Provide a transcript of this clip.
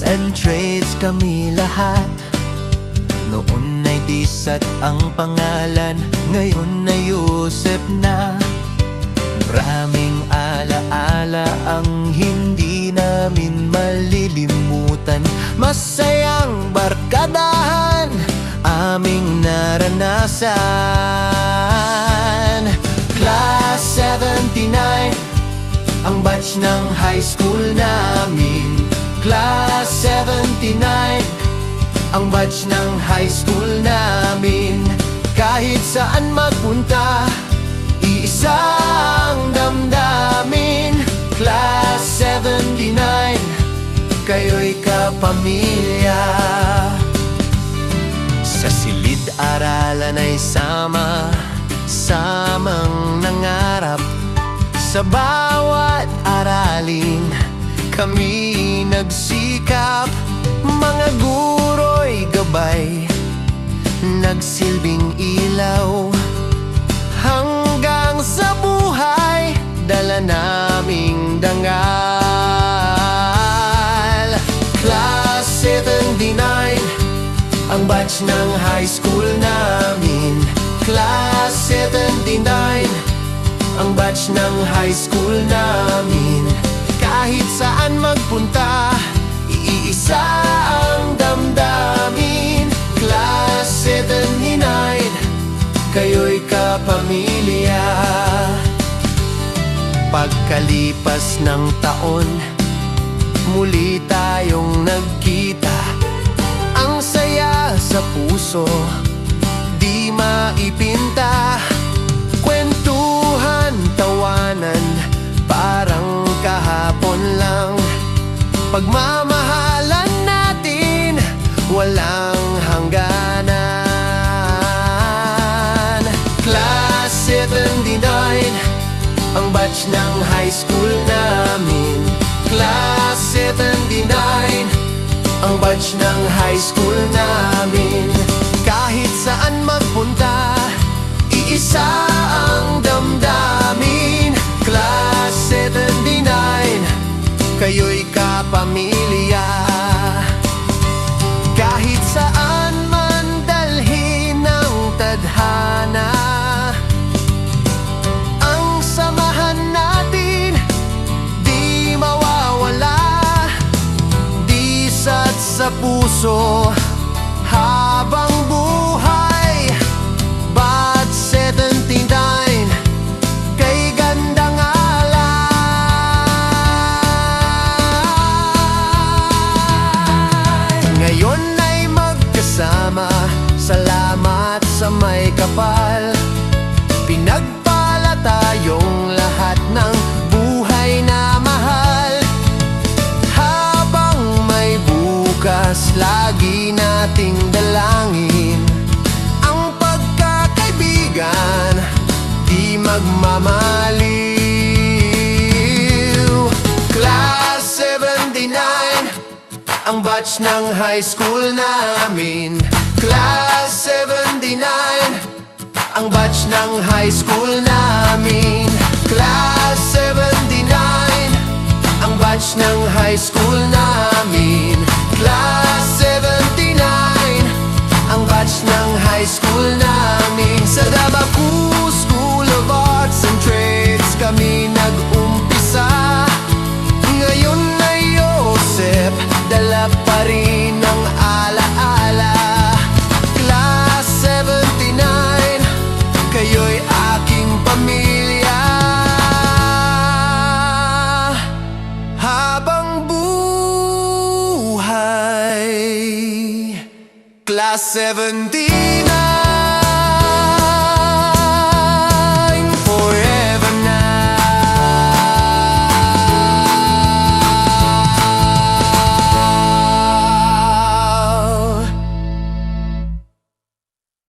Arts and Trades kami lahat. Noon ay Disat ang pangalan, ngayon ay Yusef na. Maraming alaala ang hindi namin malilimutan. Masayang barkadahan aming naranasan. Class 79 ang batch ng high school namin. Class 79 ang batch ng high school namin. Kahit saan magpunta, iisa ang damdamin. Class 79, kayo'y kapamilya. Sa silid-aralan ay sama-samang nangarap. Sa bawat aralin kami nagsikap. Mga guro'y gabay, nagsilbing ilaw. Hanggang sa buhay, dala naming dangal. Class 79 ang batch ng high school namin. Class 79 ang batch ng high school namin. Kahit saan magpunta, iisa ang damdamin. Class 79, kayo'y kapamilya. Pagkalipas ng taon, muli tayong nagkita. Ang saya sa puso, di maipinta. Kwentuhan, tawanan, parang kahapon lang. Pagmamahalan natin, walang hangganan. Class 79 ang batch ng high school namin. Class 79 ang batch ng high school namin. Kahit saan magpunta, iisa ang damdamin. Class 79, kayo'y kapamilya. Kahit saan man dalhin ng tadhana, ang samahan natin di mawawala. Disat sa puso habang buhay. Batch 79, kay gandang alay. Ngayon ay magkasama, salamat sa may kapal. Pinagpala tayong lahat ng buhay na mahal. Habang may bukas, lagi nating dalangin ang pagkakaibigan, di magmamaliw. Class 79 ang batch ng high school namin. Class 79 ang batch ng high school namin. Class 79 ang batch ng high school namin. Class 79 ang batch ng high school namin. Sa Dabaku School of Arts and Trades kami nag-umpisa. Ngayon na Yusef, dala pa rin ang alaala. Class 79, kayo'y aking pamilya. Habang buhay, Class 79.